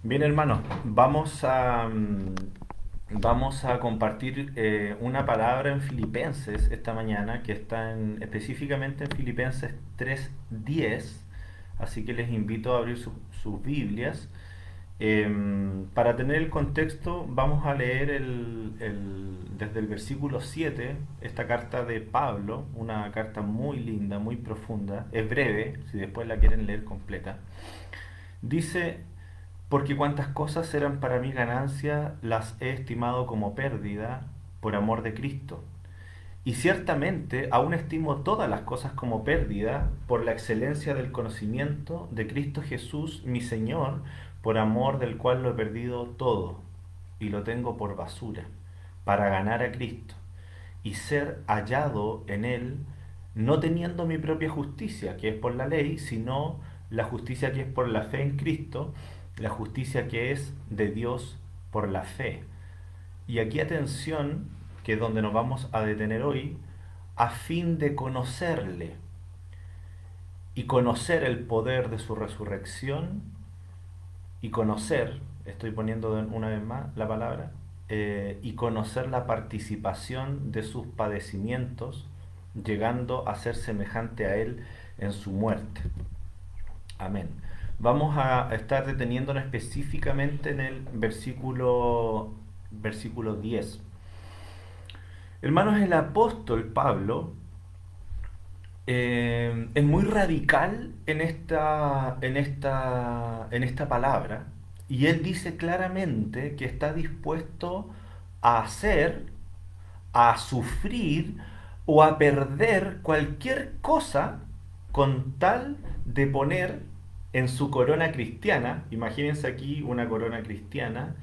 Bien, hermanos, vamos a compartir una palabra en Filipenses esta mañana que está específicamente en Filipenses 3:10, así que les invito a abrir sus Biblias. Para tener el contexto, vamos a leer desde el versículo 7 esta carta de Pablo, una carta muy linda, muy profunda, es breve, si después la quieren leer completa. Dice: porque cuantas cosas eran para mí ganancia, las he estimado como pérdida por amor de Cristo. Y ciertamente aún estimo todas las cosas como pérdida por la excelencia del conocimiento de Cristo Jesús, mi Señor, por amor del cual lo he perdido todo y lo tengo por basura, para ganar a Cristo y ser hallado en Él, no teniendo mi propia justicia, que es por la ley, sino la justicia que es por la fe en Cristo, la justicia que es de Dios por la fe. Y aquí atención, que es donde nos vamos a detener hoy, a fin de conocerle y conocer el poder de su resurrección y conocer, estoy poniendo una vez más la palabra, y conocer la participación de sus padecimientos, llegando a ser semejante a Él en su muerte. Amén. Vamos a estar deteniéndonos específicamente en el versículo 10. Hermanos, el apóstol Pablo es muy radical en esta palabra, y él dice claramente que está dispuesto a hacer, a sufrir o a perder cualquier cosa con tal de poner en su corona cristiana, imagínense aquí una corona cristiana,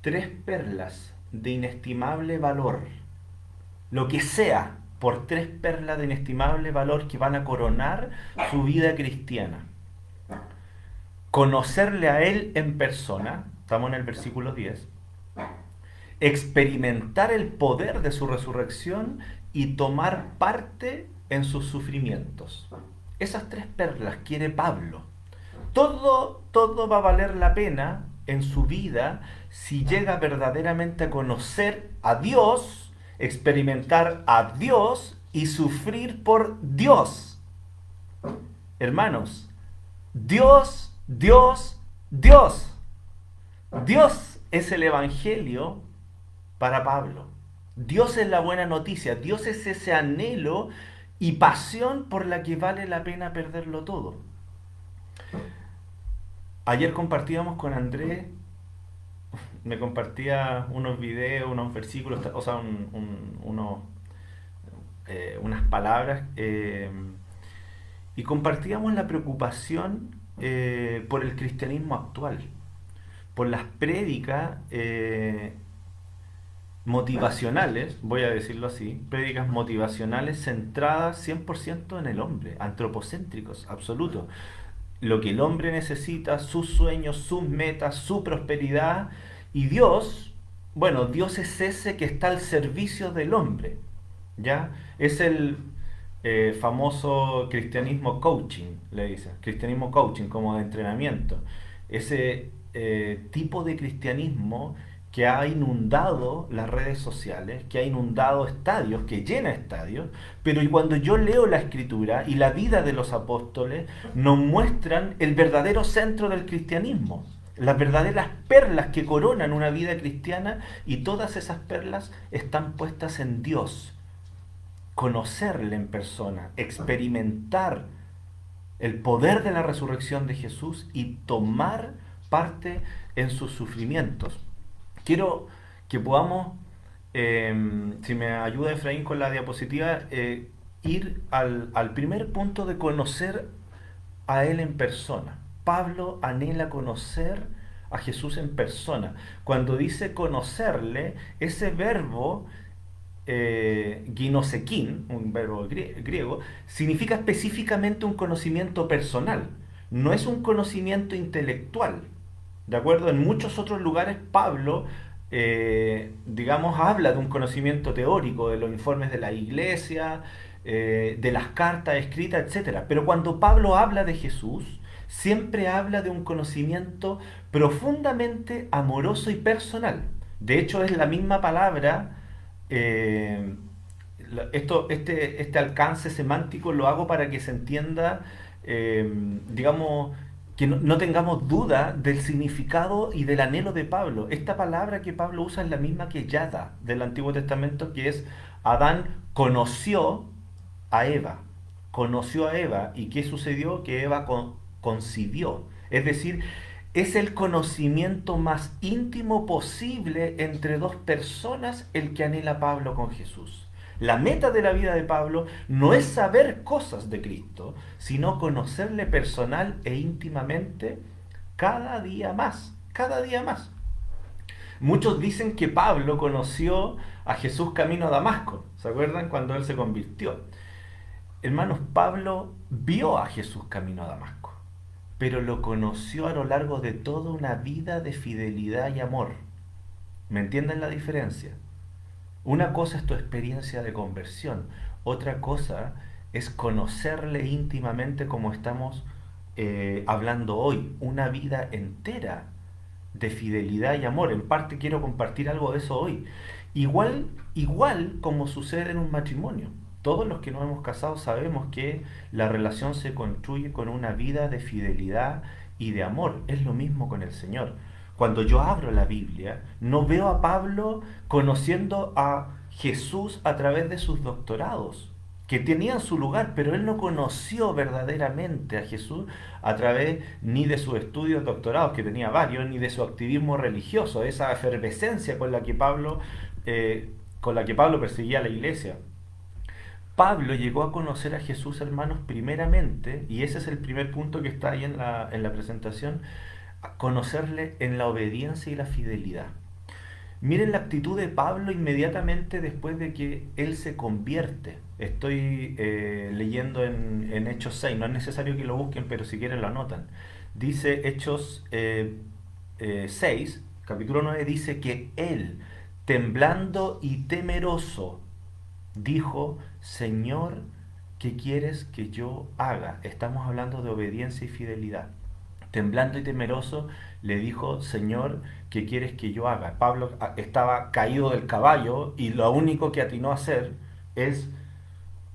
tres perlas de inestimable valor, lo que sea, por tres perlas de inestimable valor que van a coronar su vida cristiana. Conocerle a Él en persona, estamos en el versículo 10, experimentar el poder de su resurrección y tomar parte en sus sufrimientos. Esas tres perlas quiere Pablo. Todo va a valer la pena en su vida si llega verdaderamente a conocer a Dios, experimentar a Dios y sufrir por Dios. Hermanos, Dios, Dios, Dios. Dios es el Evangelio para Pablo. Dios es la buena noticia. Dios es ese anhelo y pasión por la que vale la pena perderlo todo. Ayer compartíamos con Andrés, me compartía unos videos, unos versículos, o sea, unas palabras, y compartíamos la preocupación por el cristianismo actual, por las prédicas motivacionales, voy a decirlo así, prédicas motivacionales centradas 100% en el hombre, antropocéntricos, absolutos. Lo que el hombre necesita, sus sueños, sus metas, su prosperidad, y Dios, bueno, Dios es ese que está al servicio del hombre, ¿ya? Es el famoso cristianismo coaching, le dice, cristianismo coaching como de entrenamiento. Ese tipo de cristianismo que ha inundado las redes sociales, que ha inundado estadios, que llena estadios, pero y cuando yo leo la escritura y la vida de los apóstoles, nos muestran el verdadero centro del cristianismo, las verdaderas perlas que coronan una vida cristiana, y todas esas perlas están puestas en Dios. Conocerle en persona, experimentar el poder de la resurrección de Jesús y tomar parte en sus sufrimientos. Quiero que podamos, si me ayuda Efraín con la diapositiva, ir al primer punto de conocer a Él en persona. Pablo anhela conocer a Jesús en persona. Cuando dice conocerle, ese verbo ginosekin, un verbo griego, significa específicamente un conocimiento personal, no es un conocimiento intelectual. ¿De acuerdo? En muchos otros lugares Pablo, digamos, habla de un conocimiento teórico, de los informes de la iglesia, de las cartas escritas, etcétera. Pero cuando Pablo habla de Jesús, siempre habla de un conocimiento profundamente amoroso y personal. De hecho, es la misma palabra. eh, este alcance semántico lo hago para que se entienda, digamos, que no tengamos duda del significado y del anhelo de Pablo. Esta palabra que Pablo usa es la misma que Yada del Antiguo Testamento, que es Adán conoció a Eva. Conoció a Eva. ¿Y qué sucedió? Que Eva concibió. Es decir, es el conocimiento más íntimo posible entre dos personas el que anhela Pablo con Jesús. La meta de la vida de Pablo no es saber cosas de Cristo, sino conocerle personal e íntimamente cada día más, cada día más. Muchos dicen que Pablo conoció a Jesús camino a Damasco, ¿se acuerdan? Cuando él se convirtió. Hermanos, Pablo vio a Jesús camino a Damasco, pero lo conoció a lo largo de toda una vida de fidelidad y amor. ¿Me entienden la diferencia? Una cosa es tu experiencia de conversión, otra cosa es conocerle íntimamente como estamos hablando hoy, una vida entera de fidelidad y amor. En parte quiero compartir algo de eso hoy. Igual como sucede en un matrimonio. Todos los que nos hemos casado sabemos que la relación se construye con una vida de fidelidad y de amor. Es lo mismo con el Señor. Cuando yo abro la Biblia, no veo a Pablo conociendo a Jesús a través de sus doctorados, que tenían su lugar, pero él no conoció verdaderamente a Jesús a través ni de sus estudios doctorados, que tenía varios, ni de su activismo religioso, esa efervescencia con la que Pablo perseguía a la iglesia. Pablo llegó a conocer a Jesús, hermanos, primeramente, y ese es el primer punto que está ahí en la presentación, conocerle en la obediencia y la fidelidad. Miren la actitud de Pablo inmediatamente después de que él se convierte. Estoy leyendo en Hechos 6, no es necesario que lo busquen, pero si quieren lo anotan. Dice Hechos 6, capítulo 9, dice que él, temblando y temeroso, dijo: Señor, ¿qué quieres que yo haga? Estamos hablando de obediencia y fidelidad. Temblando y temeroso le dijo: Señor, ¿qué quieres que yo haga? Pablo estaba caído del caballo y lo único que atinó a hacer es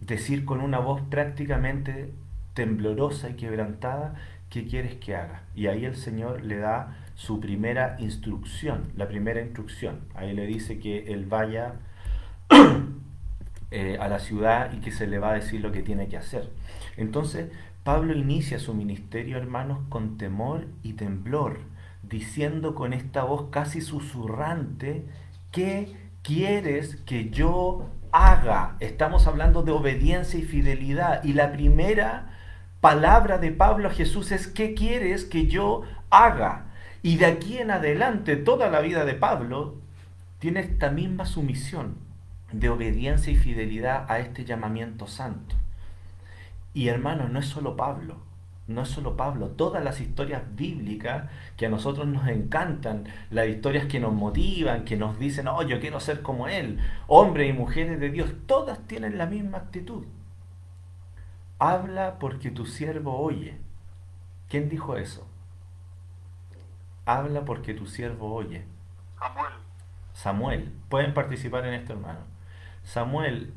decir con una voz prácticamente temblorosa y quebrantada: ¿qué quieres que haga? Y ahí el Señor le da su primera instrucción, la primera instrucción. Ahí le dice que él vaya a la ciudad y que se le va a decir lo que tiene que hacer. Entonces, Pablo inicia su ministerio, hermanos, con temor y temblor, diciendo con esta voz casi susurrante: ¿qué quieres que yo haga? Estamos hablando de obediencia y fidelidad. Y la primera palabra de Pablo a Jesús es: ¿qué quieres que yo haga? Y de aquí en adelante, toda la vida de Pablo tiene esta misma sumisión de obediencia y fidelidad a este llamamiento santo. Y hermanos, no es solo Pablo, no es solo Pablo. Todas las historias bíblicas que a nosotros nos encantan, las historias que nos motivan, que nos dicen: oh, yo quiero ser como él, hombres y mujeres de Dios, todas tienen la misma actitud. Habla porque tu siervo oye. ¿Quién dijo eso? Habla porque tu siervo oye. Samuel. Pueden participar en esto, hermano. Samuel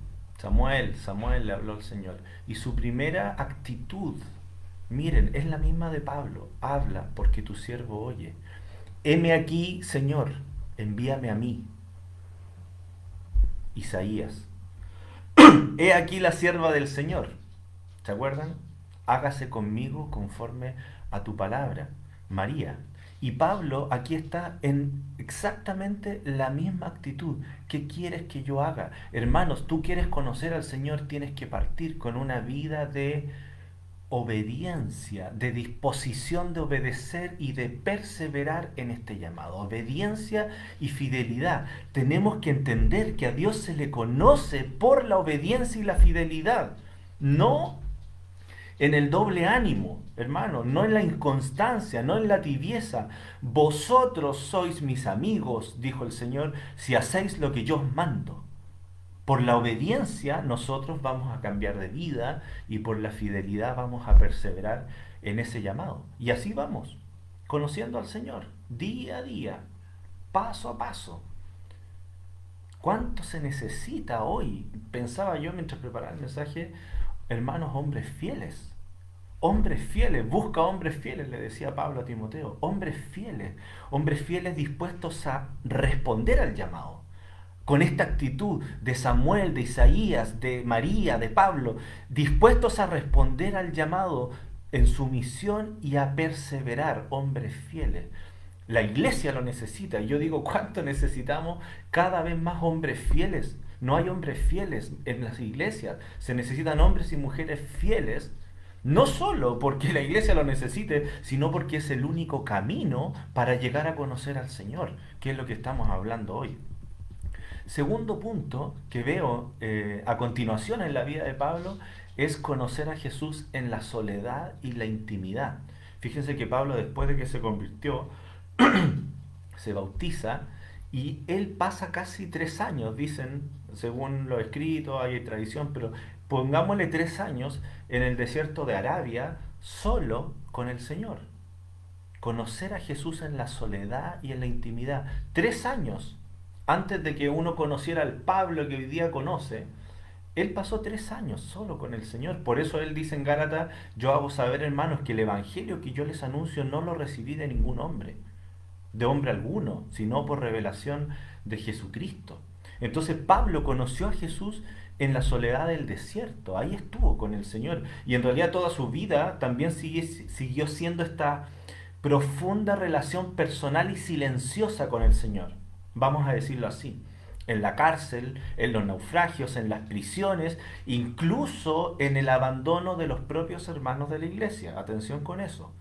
le habló al Señor. Y su primera actitud, miren, es la misma de Pablo: habla porque tu siervo oye. Heme aquí, Señor, envíame a mí. Isaías. He aquí la sierva del Señor. ¿Se acuerdan? Hágase conmigo conforme a tu palabra. María. Y Pablo aquí está en exactamente la misma actitud. ¿Qué quieres que yo haga? Hermanos, tú quieres conocer al Señor, tienes que partir con una vida de obediencia, de disposición de obedecer y de perseverar en este llamado. Obediencia y fidelidad. Tenemos que entender que a Dios se le conoce por la obediencia y la fidelidad, no en el doble ánimo, hermano, no en la inconstancia, no en la tibieza. Vosotros sois mis amigos, dijo el Señor, si hacéis lo que yo os mando. Por la obediencia nosotros vamos a cambiar de vida y por la fidelidad vamos a perseverar en ese llamado. Y así vamos, conociendo al Señor, día a día, paso a paso. ¿Cuánto se necesita hoy? Pensaba yo mientras preparaba el mensaje, hermanos, hombres fieles. Hombres fieles, busca hombres fieles, le decía Pablo a Timoteo. Hombres fieles dispuestos a responder al llamado. Con esta actitud de Samuel, de Isaías, de María, de Pablo, dispuestos a responder al llamado en su misión y a perseverar, hombres fieles. La iglesia lo necesita. Y yo digo, ¿cuánto necesitamos cada vez más hombres fieles? No hay hombres fieles en las iglesias. Se necesitan hombres y mujeres fieles, no solo porque la iglesia lo necesite, sino porque es el único camino para llegar a conocer al Señor, que es lo que estamos hablando hoy. Segundo punto que veo a continuación en la vida de Pablo es conocer a Jesús en la soledad y la intimidad. Fíjense que Pablo, después de que se convirtió, se bautiza y él pasa casi 3 años, dicen, según lo escrito, hay tradición, pero pongámosle 3 años en el desierto de Arabia solo con el Señor. Conocer a Jesús en la soledad y en la intimidad. 3 años antes de que uno conociera al Pablo que hoy día conoce, él pasó 3 años solo con el Señor. Por eso él dice en Gálatas, yo hago saber, hermanos, que el evangelio que yo les anuncio no lo recibí de ningún hombre, de hombre alguno, sino por revelación de Jesucristo. Entonces Pablo conoció a Jesús en la soledad del desierto, ahí estuvo con el Señor. Y en realidad toda su vida también siguió siendo esta profunda relación personal y silenciosa con el Señor. Vamos a decirlo así. En la cárcel, en los naufragios, en las prisiones, incluso en el abandono de los propios hermanos de la iglesia. Atención con eso.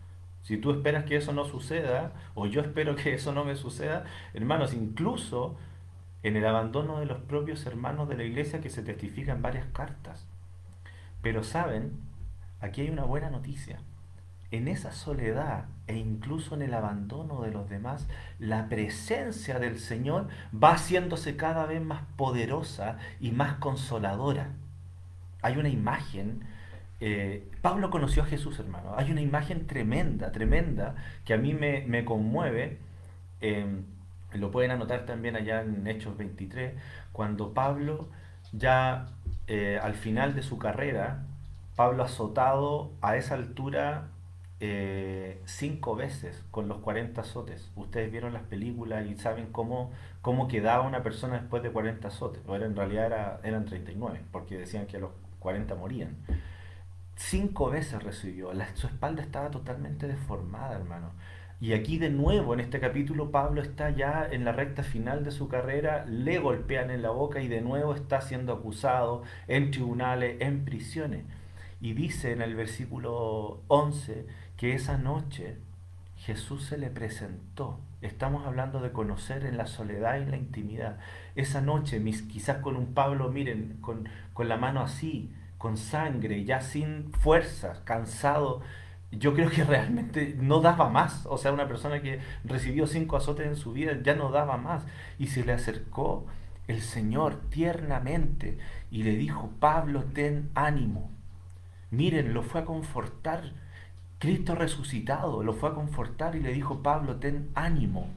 Si tú esperas que eso no suceda, o yo espero que eso no me suceda, hermanos, incluso en el abandono de los propios hermanos de la iglesia que se testifica en varias cartas. Pero saben, aquí hay una buena noticia. En esa soledad e incluso en el abandono de los demás, la presencia del Señor va haciéndose cada vez más poderosa y más consoladora. Hay una imagen, Pablo conoció a Jesús, hermano, hay una imagen tremenda, tremenda, que a mí me conmueve. Lo pueden anotar también allá en Hechos 23, cuando Pablo ya al final de su carrera, Pablo azotado a esa altura 5 veces con los 40 azotes. Ustedes vieron las películas y saben cómo quedaba una persona después de 40 azotes. O en realidad eran 39, porque decían que a los 40 morían. 5 veces recibió. Su espalda estaba totalmente deformada, hermano. Y aquí de nuevo, en este capítulo, Pablo está ya en la recta final de su carrera, le golpean en la boca y de nuevo está siendo acusado en tribunales, en prisiones. Y dice en el versículo 11 que esa noche Jesús se le presentó. Estamos hablando de conocer en la soledad y en la intimidad. Esa noche, quizás con un Pablo, miren, con la mano así, con sangre, ya sin fuerzas, cansado. Yo creo que realmente no daba más. O sea, una persona que recibió 5 azotes en su vida ya no daba más. Y se le acercó el Señor tiernamente y le dijo, Pablo, ten ánimo. Miren, lo fue a confortar. Cristo resucitado lo fue a confortar y le dijo, Pablo, ten ánimo.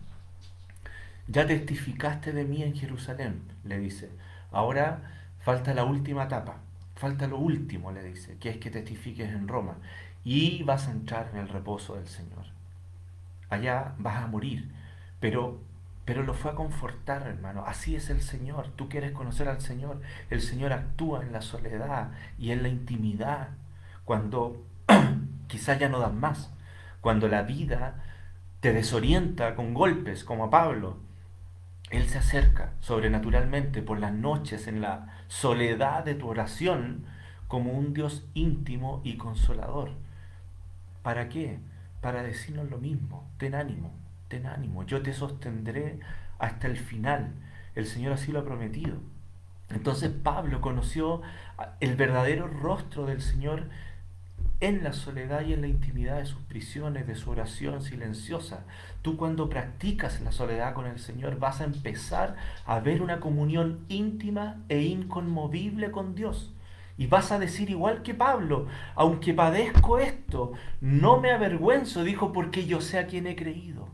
Ya testificaste de mí en Jerusalén, le dice. Ahora falta la última etapa. Falta lo último, le dice, que es que testifiques en Roma. Y vas a entrar en el reposo del Señor. Allá vas a morir. Pero lo fue a confortar, hermano. Así es el Señor. Tú quieres conocer al Señor. El Señor actúa en la soledad y en la intimidad. Cuando quizás ya no dan más. Cuando la vida te desorienta con golpes, como a Pablo. Él se acerca sobrenaturalmente por las noches en la soledad de tu oración como un Dios íntimo y consolador. ¿Para qué? Para decirnos lo mismo. Ten ánimo, yo te sostendré hasta el final. El Señor así lo ha prometido. Entonces Pablo conoció el verdadero rostro del Señor en la soledad y en la intimidad de sus prisiones, de su oración silenciosa. Tú cuando practicas la soledad con el Señor vas a empezar a ver una comunión íntima e inconmovible con Dios, Y vas a decir igual que Pablo, aunque padezco esto, no me avergüenzo, dijo, porque yo sé a quién he creído.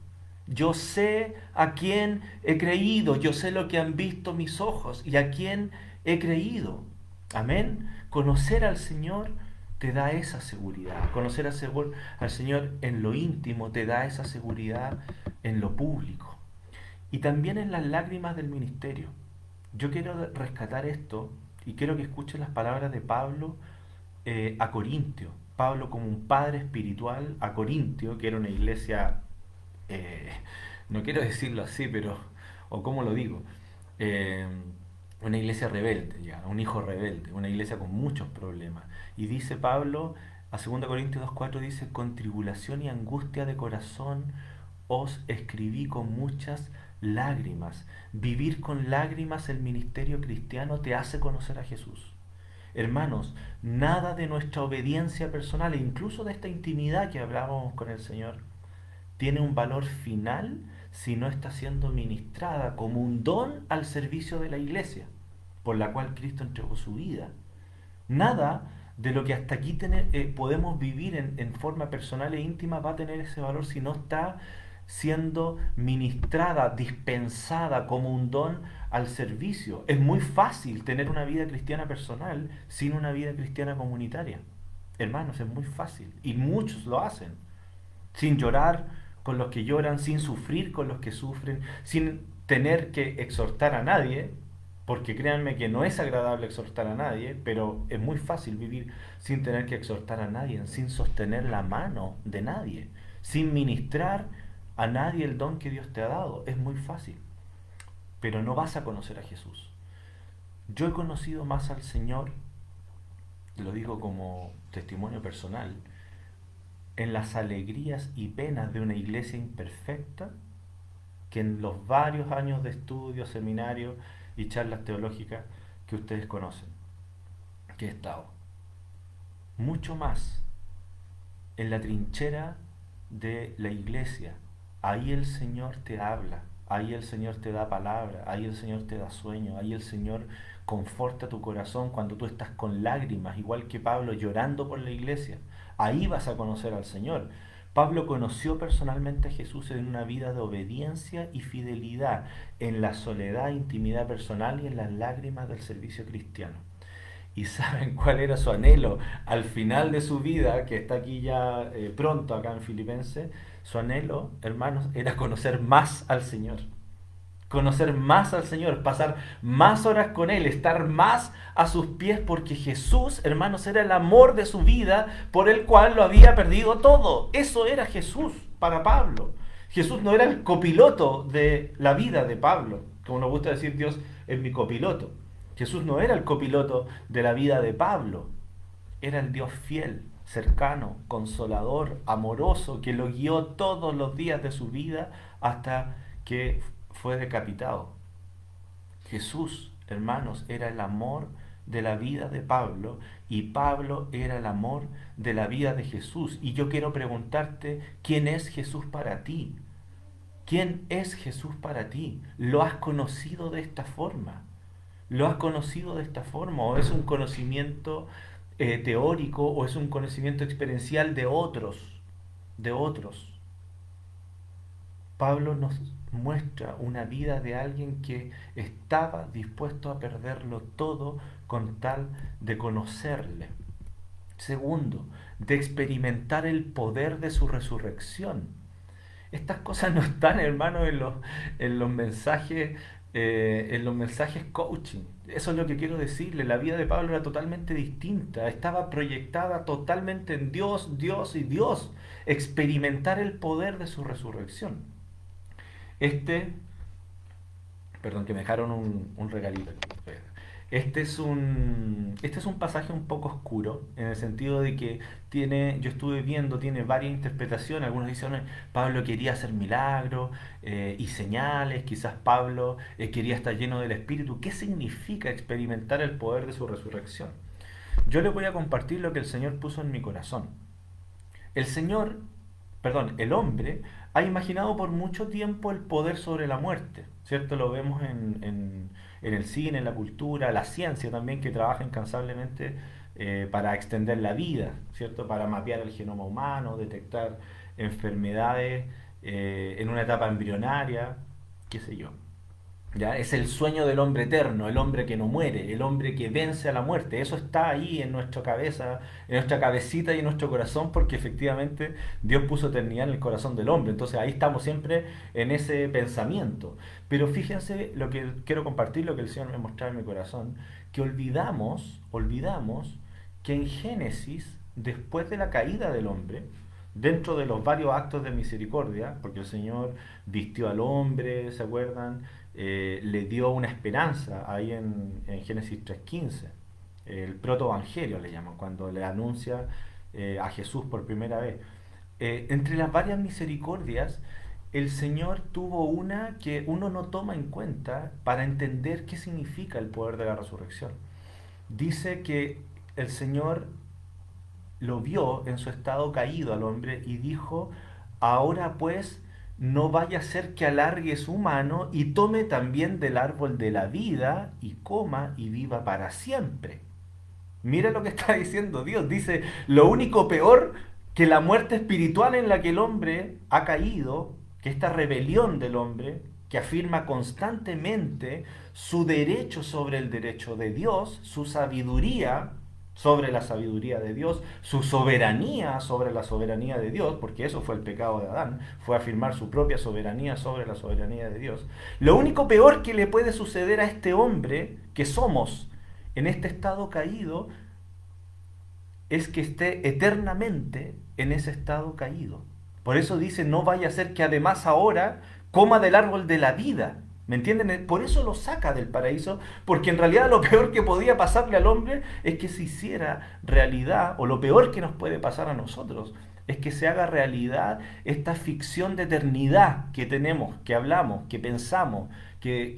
Yo sé a quién he creído, yo sé lo que han visto mis ojos y a quién he creído. Amén. Conocer al Señor te da esa seguridad. Conocer al Señor en lo íntimo te da esa seguridad en lo público. Y también en las lágrimas del ministerio. Yo quiero rescatar esto y quiero que escuchen las palabras de Pablo a Corintio. Pablo como un padre espiritual a Corintio, que era una iglesia, eh, no quiero decirlo así, pero, o cómo lo digo, eh, una iglesia rebelde, ya, un hijo rebelde, una iglesia con muchos problemas. Y dice Pablo, a 2 Corintios 2.4 dice, con tribulación y angustia de corazón os escribí con muchas lágrimas. Vivir con lágrimas el ministerio cristiano te hace conocer a Jesús. Hermanos, nada de nuestra obediencia personal e incluso de esta intimidad que hablábamos con el Señor tiene un valor final si no está siendo ministrada como un don al servicio de la iglesia, por la cual Cristo entregó su vida. Nada de lo que hasta aquí podemos vivir en forma personal e íntima va a tener ese valor si no está siendo ministrada, dispensada como un don al servicio. Es muy fácil tener una vida cristiana personal sin una vida cristiana comunitaria. Hermanos, es muy fácil. Y muchos lo hacen. Sin llorar con los que lloran, sin sufrir con los que sufren, sin tener que exhortar a nadie, porque créanme que no es agradable exhortar a nadie, pero es muy fácil vivir sin tener que exhortar a nadie, sin sostener la mano de nadie, sin ministrar a nadie el don que Dios te ha dado. Es muy fácil, pero no vas a conocer a Jesús. Yo he conocido más al Señor, lo digo como testimonio personal, en las alegrías y penas de una iglesia imperfecta que en los varios años de estudio, seminarios y charlas teológicas que ustedes conocen, que he estado. Mucho más en la trinchera de la iglesia. Ahí el Señor te habla, ahí el Señor te da palabra, ahí el Señor te da sueño, ahí el Señor conforta tu corazón cuando tú estás con lágrimas, igual que Pablo llorando por la iglesia. Ahí vas a conocer al Señor. Pablo conoció personalmente a Jesús en una vida de obediencia y fidelidad, en la soledad, intimidad personal y en las lágrimas del servicio cristiano. ¿Y saben cuál era su anhelo al final de su vida, que está aquí ya pronto acá en Filipenses? Su anhelo, hermanos, era conocer más al Señor. Conocer más al Señor, pasar más horas con Él, estar más a sus pies, porque Jesús, hermanos, era el amor de su vida por el cual lo había perdido todo. Eso era Jesús para Pablo. Jesús no era el copiloto de la vida de Pablo, como nos gusta decir, Dios es mi copiloto. Jesús no era el copiloto de la vida de Pablo, era el Dios fiel, cercano, consolador, amoroso, que lo guió todos los días de su vida hasta que fue decapitado. Jesús, hermanos, era el amor de la vida de Pablo y Pablo era el amor de la vida de Jesús. Y yo quiero preguntarte, ¿quién es Jesús para ti? ¿Quién es Jesús para ti? ¿Lo has conocido de esta forma? ¿Lo has conocido de esta forma? ¿O es un conocimiento teórico o es un conocimiento experiencial de otros? De otros. Pablo nos muestra una vida de alguien que estaba dispuesto a perderlo todo con tal de conocerle. Segundo, de experimentar el poder de su resurrección. Estas cosas no están, hermanos, en los mensajes coaching. Eso es lo que quiero decirle. La vida de Pablo era totalmente distinta. Estaba proyectada totalmente en Dios, Dios y Dios. Experimentar el poder de su resurrección. Perdón, que me dejaron un regalito aquí. Este es un pasaje un poco oscuro, en el sentido de que yo estuve viendo, tiene varias interpretaciones. Algunos dicen, Pablo quería hacer milagros y señales, quizás Pablo quería estar lleno del Espíritu. ¿Qué significa experimentar el poder de su resurrección? Yo les voy a compartir lo que el Señor puso en mi corazón. El hombre ha imaginado por mucho tiempo el poder sobre la muerte. ¿cierto? Lo vemos en el cine, en la cultura, la ciencia también, que trabaja incansablemente para extender la vida, ¿cierto? Para mapear el genoma humano, detectar enfermedades en una etapa embrionaria, qué sé yo. ¿Ya? Es el sueño del hombre eterno, el hombre que no muere, el hombre que vence a la muerte. Eso está ahí en nuestra cabeza, en nuestra cabecita y en nuestro corazón, porque efectivamente Dios puso eternidad en el corazón del hombre. Entonces ahí estamos siempre en ese pensamiento. Pero fíjense lo que quiero compartir, lo que el Señor me mostraba en mi corazón, que olvidamos que en Génesis, después de la caída del hombre, dentro de los varios actos de misericordia, porque el Señor vistió al hombre, ¿se acuerdan? Le dio una esperanza ahí en Génesis 3.15, el protoevangelio le llaman, cuando le anuncia a Jesús por primera vez. Entre las varias misericordias, el Señor tuvo una que uno no toma en cuenta para entender qué significa el poder de la resurrección. Dice que el Señor lo vio en su estado caído al hombre y dijo, ahora pues no vaya a ser que alargue su mano y tome también del árbol de la vida y coma y viva para siempre. Mira lo que está diciendo Dios. Dice, lo único peor que la muerte espiritual en la que el hombre ha caído, que esta rebelión del hombre, que afirma constantemente su derecho sobre el derecho de Dios, su sabiduría sobre la sabiduría de Dios, su soberanía sobre la soberanía de Dios, porque eso fue el pecado de Adán, fue afirmar su propia soberanía sobre la soberanía de Dios. Lo único peor que le puede suceder a este hombre que somos en este estado caído es que esté eternamente en ese estado caído. Por eso dice, no vaya a ser que además ahora coma del árbol de la vida. ¿Me entienden? Por eso lo saca del paraíso, porque en realidad lo peor que podía pasarle al hombre es que se hiciera realidad, o lo peor que nos puede pasar a nosotros, es que se haga realidad esta ficción de eternidad que tenemos, que hablamos, que pensamos, que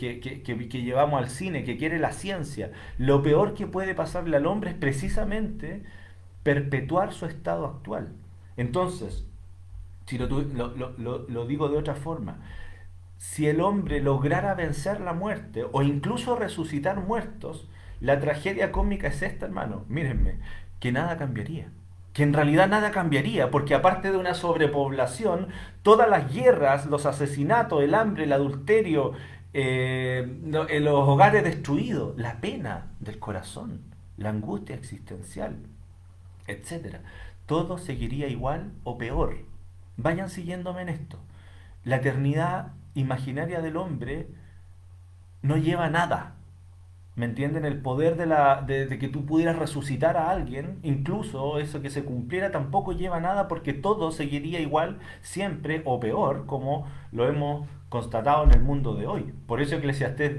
llevamos al cine, que quiere la ciencia. Lo peor que puede pasarle al hombre es precisamente perpetuar su estado actual. Entonces, si lo digo de otra forma, si el hombre lograra vencer la muerte o incluso resucitar muertos, la tragedia cósmica es esta, hermano. Mírenme, que nada cambiaría. Que en realidad nada cambiaría, porque aparte de una sobrepoblación, todas las guerras, los asesinatos, el hambre, el adulterio, los hogares destruidos, la pena del corazón, la angustia existencial, etcétera, todo seguiría igual o peor. Vayan siguiéndome en esto. La eternidad imaginaria del hombre no lleva nada. ¿Me entienden? El poder de que tú pudieras resucitar a alguien, incluso eso que se cumpliera, tampoco lleva nada porque todo seguiría igual siempre o peor, como lo hemos constatado en el mundo de hoy. Por eso Eclesiastés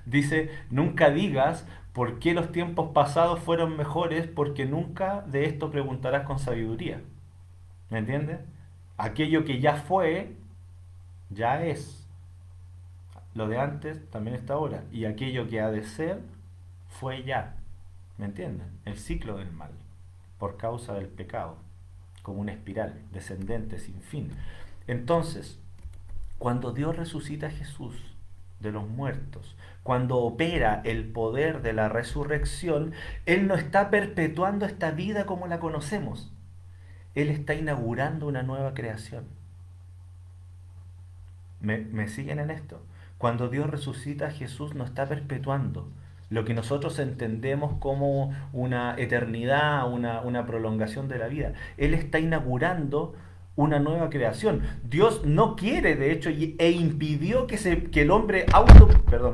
dice, nunca digas por qué los tiempos pasados fueron mejores, porque nunca de esto preguntarás con sabiduría. ¿Me entiendes? Aquello que ya fue, ya es. Lo de antes también está ahora. Y aquello que ha de ser, fue ya. ¿Me entienden? El ciclo del mal, por causa del pecado, como una espiral descendente sin fin. Entonces, cuando Dios resucita a Jesús de los muertos, cuando opera el poder de la resurrección, Él no está perpetuando esta vida como la conocemos. Él está inaugurando una nueva creación. ¿Me siguen en esto? Cuando Dios resucita a Jesús no está perpetuando lo que nosotros entendemos como una eternidad, una prolongación de la vida. Él está inaugurando una nueva creación. Dios no quiere, de hecho, e impidió que el hombre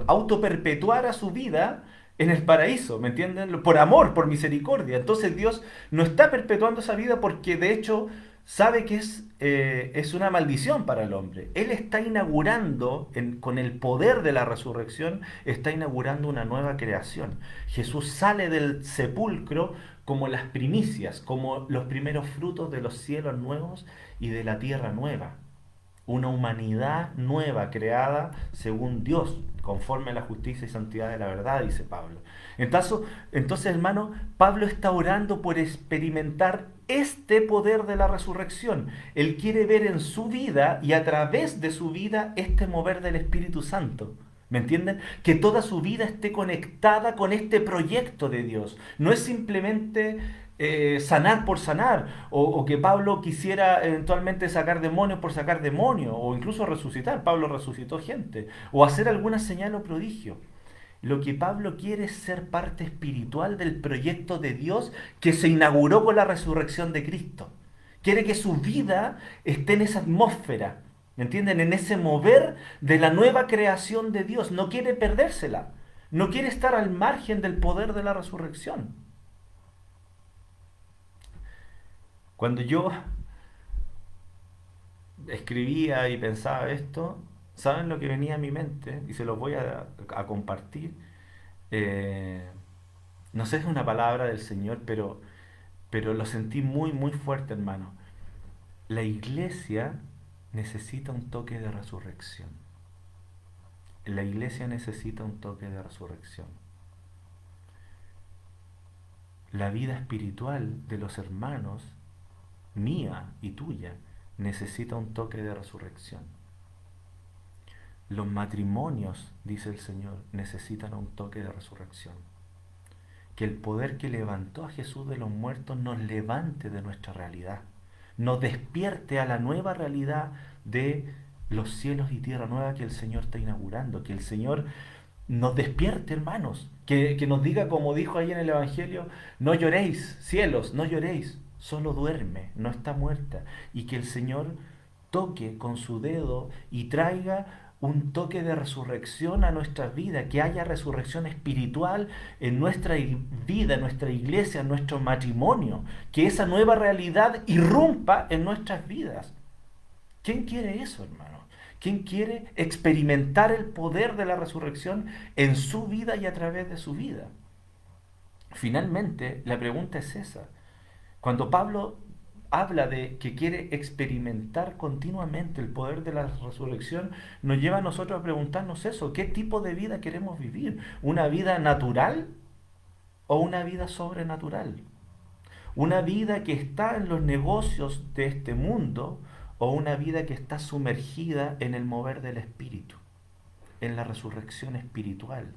autoperpetuara su vida en el paraíso, ¿me entienden? Por amor, por misericordia. Entonces Dios no está perpetuando esa vida porque de hecho sabe que es una maldición para el hombre. Él está inaugurando, con el poder de la resurrección, está inaugurando una nueva creación. Jesús sale del sepulcro como las primicias, como los primeros frutos de los cielos nuevos y de la tierra nueva. una humanidad nueva creada según Dios, conforme a la justicia y santidad de la verdad, dice Pablo. Entonces, hermano, Pablo está orando por experimentar este poder de la resurrección. Él quiere ver en su vida y a través de su vida este mover del Espíritu Santo. ¿Me entienden? Que toda su vida esté conectada con este proyecto de Dios. No es simplemente sanar por sanar, o que Pablo quisiera eventualmente sacar demonios por sacar demonios, o incluso resucitar. Pablo resucitó gente, o hacer alguna señal o prodigio. Lo que Pablo quiere es ser parte espiritual del proyecto de Dios que se inauguró con la resurrección de Cristo. Quiere que su vida esté en esa atmósfera, ¿me entienden? En ese mover de la nueva creación de Dios. No quiere perdérsela. No quiere estar al margen del poder de la resurrección. Cuando yo escribía y pensaba esto, ¿saben lo que venía a mi mente? Y se los voy a compartir. Eh, no sé si es una palabra del Señor, pero lo sentí muy, muy fuerte, hermano. La iglesia necesita un toque de resurrección. La iglesia necesita un toque de resurrección. La vida espiritual de los hermanos, mía y tuya, necesita un toque de resurrección. Los matrimonios, dice el Señor, necesitan un toque de resurrección. Que el poder que levantó a Jesús de los muertos nos levante de nuestra realidad, nos despierte a la nueva realidad de los cielos y tierra nueva que el Señor está inaugurando, que el Señor nos despierte, hermanos, que nos diga, como dijo ahí en el Evangelio, no lloréis, cielos, no lloréis, solo duerme, no está muerta, y que el Señor toque con su dedo y traiga un toque de resurrección a nuestra vida, que haya resurrección espiritual en nuestra vida, en nuestra iglesia, en nuestro matrimonio, que esa nueva realidad irrumpa en nuestras vidas. ¿Quién quiere eso, hermano? ¿Quién quiere experimentar el poder de la resurrección en su vida y a través de su vida? Finalmente, la pregunta es esa. Cuando Pablo habla de que quiere experimentar continuamente el poder de la resurrección, nos lleva a nosotros a preguntarnos eso: ¿qué tipo de vida queremos vivir? ¿Una vida natural o una vida sobrenatural? ¿Una vida que está en los negocios de este mundo o una vida que está sumergida en el mover del Espíritu, en la resurrección espiritual,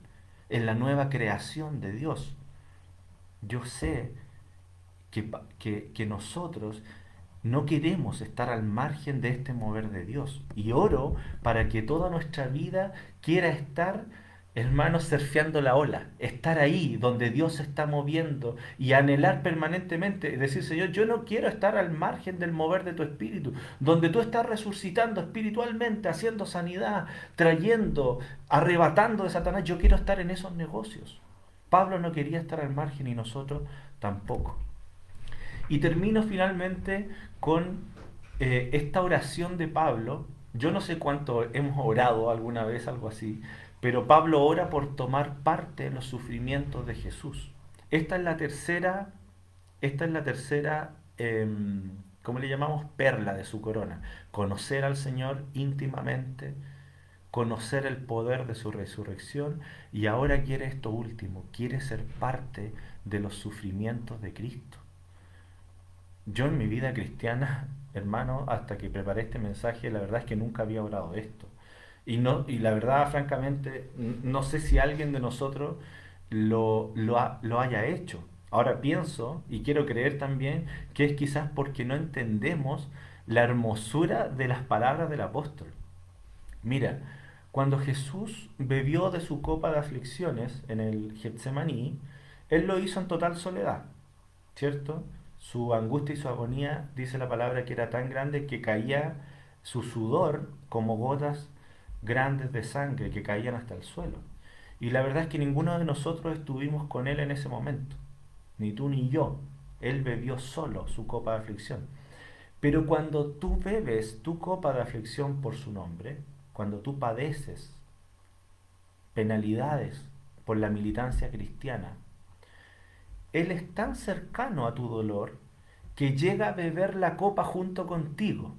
en la nueva creación de Dios? Yo sé que nosotros no queremos estar al margen de este mover de Dios. Y oro para que toda nuestra vida quiera estar, hermanos, surfeando la ola, estar ahí donde Dios se está moviendo y anhelar permanentemente, decir: Señor, yo no quiero estar al margen del mover de tu espíritu, donde tú estás resucitando espiritualmente, haciendo sanidad, trayendo, arrebatando de Satanás. Yo quiero estar en esos negocios. Pablo no quería estar al margen y nosotros tampoco. Y termino finalmente con esta oración de Pablo. Yo no sé cuánto hemos orado alguna vez, algo así, pero Pablo ora por tomar parte en los sufrimientos de Jesús. Esta es la tercera, ¿cómo le llamamos? Perla de su corona. Conocer al Señor íntimamente, conocer el poder de su resurrección, y ahora quiere esto último, quiere ser parte de los sufrimientos de Cristo. Yo en mi vida cristiana, hermano, hasta que preparé este mensaje, la verdad es que nunca había orado esto. Y la verdad, francamente, no sé si alguien de nosotros lo haya hecho. Ahora pienso, y quiero creer también, que es quizás porque no entendemos la hermosura de las palabras del apóstol. Mira, cuando Jesús bebió de su copa de aflicciones en el Getsemaní, Él lo hizo en total soledad, ¿cierto? Su angustia y su agonía, dice la palabra, que era tan grande que caía su sudor como gotas grandes de sangre que caían hasta el suelo. Y la verdad es que ninguno de nosotros estuvimos con Él en ese momento, ni tú ni yo. Él bebió solo su copa de aflicción. Pero cuando tú bebes tu copa de aflicción por su nombre, cuando tú padeces penalidades por la militancia cristiana, Él es tan cercano a tu dolor que llega a beber la copa junto contigo.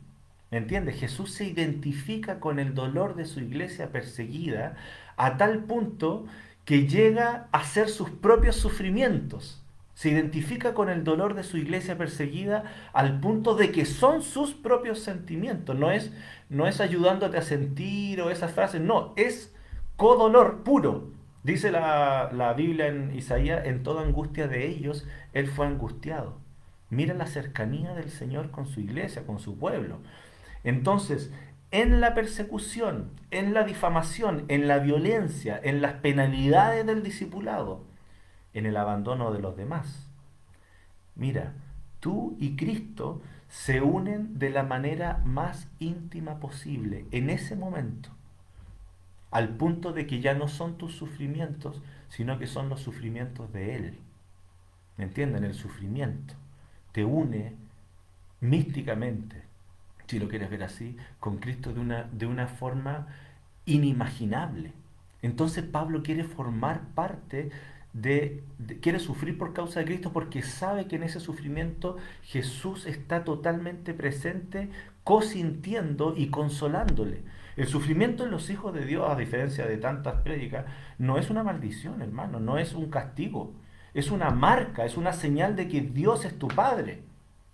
¿Me entiendes? Jesús se identifica con el dolor de su iglesia perseguida a tal punto que llega a ser sus propios sufrimientos. Se identifica con el dolor de su iglesia perseguida al punto de que son sus propios sentimientos. No es ayudándote a sentir o esas frases, no, es codolor puro. Dice la Biblia en Isaías, en toda angustia de ellos, Él fue angustiado. Mira la cercanía del Señor con su iglesia, con su pueblo. Entonces, en la persecución, en la difamación, en la violencia, en las penalidades del discipulado, en el abandono de los demás. Mira, tú y Cristo se unen de la manera más íntima posible en ese momento, al punto de que ya no son tus sufrimientos, sino que son los sufrimientos de Él. ¿Me entienden? El sufrimiento te une místicamente, si lo quieres ver así, con Cristo de una forma inimaginable. Entonces Pablo quiere formar parte quiere sufrir por causa de Cristo porque sabe que en ese sufrimiento Jesús está totalmente presente, cosintiendo y consolándole. El sufrimiento en los hijos de Dios, a diferencia de tantas prédicas, no es una maldición, hermano, no es un castigo, es una marca, es una señal de que Dios es tu Padre.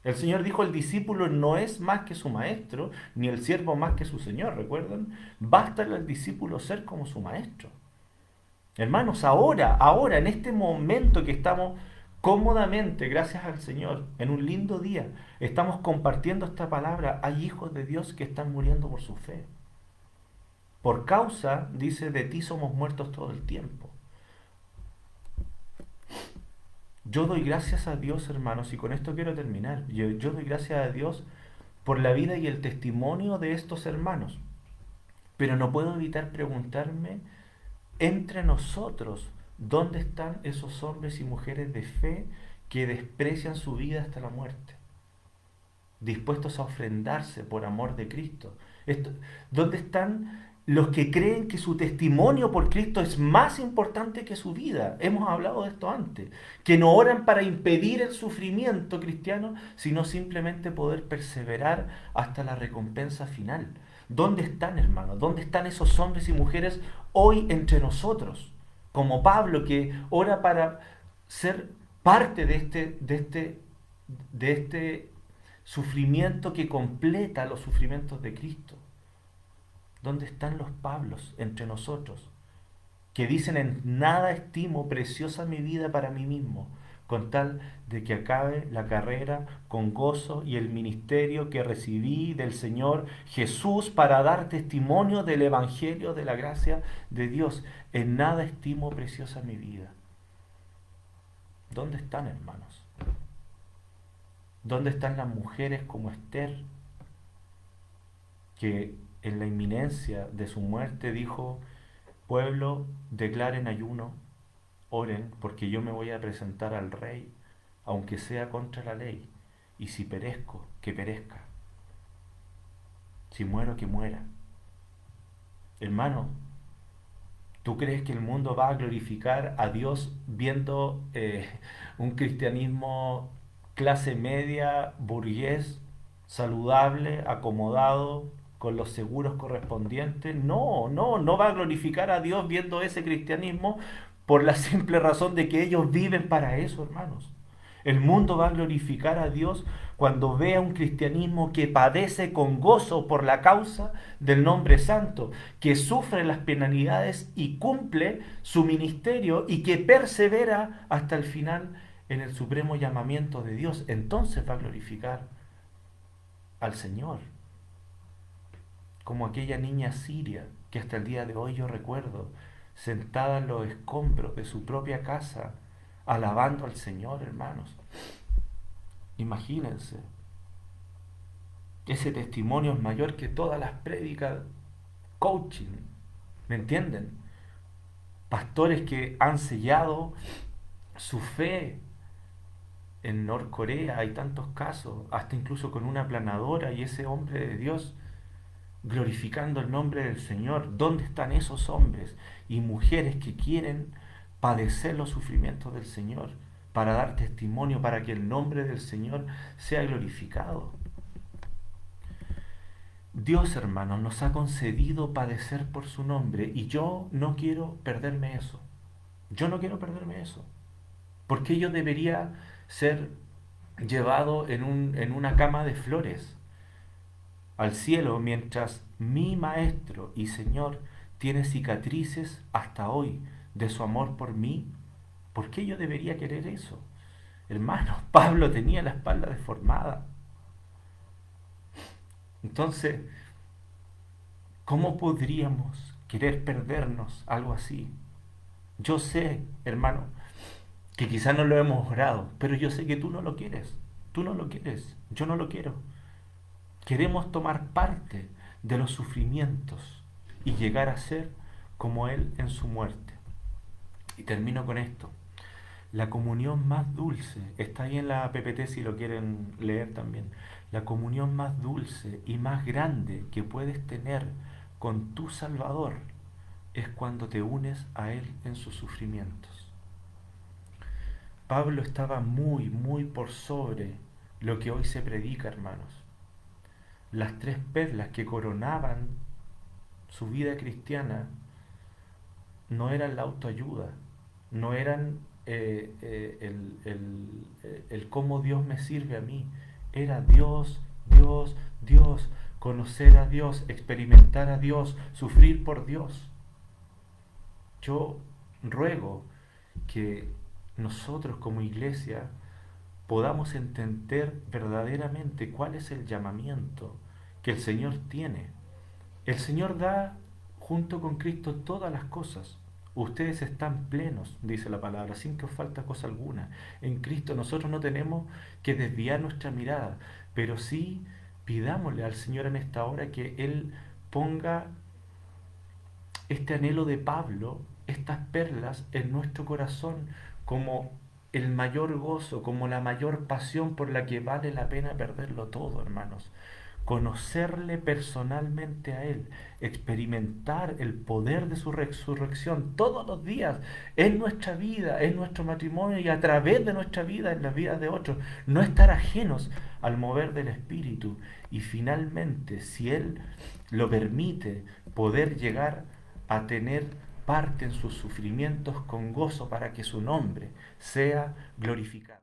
El Señor dijo, el discípulo no es más que su maestro, ni el siervo más que su Señor, ¿recuerdan? Basta al discípulo ser como su maestro. Hermanos, ahora, en este momento que estamos cómodamente, gracias al Señor, en un lindo día, estamos compartiendo esta palabra, hay hijos de Dios que están muriendo por su fe. Por causa, dice, de ti somos muertos todo el tiempo. Yo doy gracias a Dios, hermanos, y con esto quiero terminar. Yo doy gracias a Dios por la vida y el testimonio de estos hermanos. Pero no puedo evitar preguntarme, entre nosotros, ¿dónde están esos hombres y mujeres de fe que desprecian su vida hasta la muerte? Dispuestos a ofrendarse por amor de Cristo. ¿Dónde están los que creen que su testimonio por Cristo es más importante que su vida? Hemos hablado de esto antes. Que no oran para impedir el sufrimiento cristiano, sino simplemente poder perseverar hasta la recompensa final. ¿Dónde están, hermanos? ¿Dónde están esos hombres y mujeres hoy entre nosotros? Como Pablo, que ora para ser parte de este sufrimiento que completa los sufrimientos de Cristo. ¿Dónde están los Pablos entre nosotros? Que dicen, en nada estimo preciosa mi vida para mí mismo, con tal de que acabe la carrera con gozo y el ministerio que recibí del Señor Jesús para dar testimonio del Evangelio de la gracia de Dios. En nada estimo preciosa mi vida. ¿Dónde están, hermanos? ¿Dónde están las mujeres como Esther, que en la inminencia de su muerte dijo, pueblo, declaren ayuno, oren, porque yo me voy a presentar al rey, aunque sea contra la ley, y si perezco, que perezca, si muero, que muera? Hermano, ¿tú crees que el mundo va a glorificar a Dios viendo un cristianismo clase media, burgués, saludable, acomodado, con los seguros correspondientes? No va a glorificar a Dios viendo ese cristianismo por la simple razón de que ellos viven para eso, hermanos. El mundo va a glorificar a Dios cuando vea un cristianismo que padece con gozo por la causa del nombre santo, que sufre las penalidades y cumple su ministerio y que persevera hasta el final en el supremo llamamiento de Dios. Entonces va a glorificar al Señor. Como aquella niña siria que hasta el día de hoy yo recuerdo, sentada en los escombros de su propia casa, alabando al Señor, hermanos. Imagínense. Ese testimonio es mayor que todas las prédicas coaching. ¿Me entienden? Pastores que han sellado su fe. En Norcorea hay tantos casos, hasta incluso con una aplanadora, y ese hombre de Dios glorificando el nombre del Señor. ¿Dónde están esos hombres y mujeres que quieren padecer los sufrimientos del Señor para dar testimonio, para que el nombre del Señor sea glorificado? Dios, hermanos, nos ha concedido padecer por su nombre y yo no quiero perderme eso. Yo no quiero perderme eso. ¿Por qué yo debería ser llevado en una cama de flores al cielo mientras mi Maestro y Señor tiene cicatrices hasta hoy de su amor por mí? ¿Por qué yo debería querer eso? Hermanos, Pablo tenía la espalda deformada. Entonces, ¿cómo podríamos querer perdernos algo así? Yo sé, hermano, que quizás no lo hemos orado, pero yo sé que tú no lo quieres. Tú no lo quieres, yo no lo quiero. Queremos tomar parte de los sufrimientos y llegar a ser como Él en su muerte. Y termino con esto. La comunión más dulce, está ahí en la PPT si lo quieren leer también. La comunión más dulce y más grande que puedes tener con tu Salvador es cuando te unes a Él en sus sufrimientos. Pablo estaba muy, muy por sobre lo que hoy se predica, hermanos. Las tres perlas que coronaban su vida cristiana no eran la autoayuda, no eran el cómo Dios me sirve a mí, era Dios, Dios, Dios, conocer a Dios, experimentar a Dios, sufrir por Dios. Yo ruego que nosotros como iglesia podamos entender verdaderamente cuál es el llamamiento que el Señor tiene. El Señor da junto con Cristo todas las cosas. Ustedes están plenos, dice la palabra, sin que os falte cosa alguna. En Cristo nosotros no tenemos que desviar nuestra mirada, pero sí pidámosle al Señor en esta hora que Él ponga este anhelo de Pablo, estas perlas en nuestro corazón como el mayor gozo, como la mayor pasión por la que vale la pena perderlo todo, hermanos. Conocerle personalmente a Él, experimentar el poder de su resurrección todos los días en nuestra vida, en nuestro matrimonio y a través de nuestra vida, en las vidas de otros. No estar ajenos al mover del Espíritu y finalmente, si Él lo permite, poder llegar a tener parte en sus sufrimientos con gozo para que su nombre sea glorificado.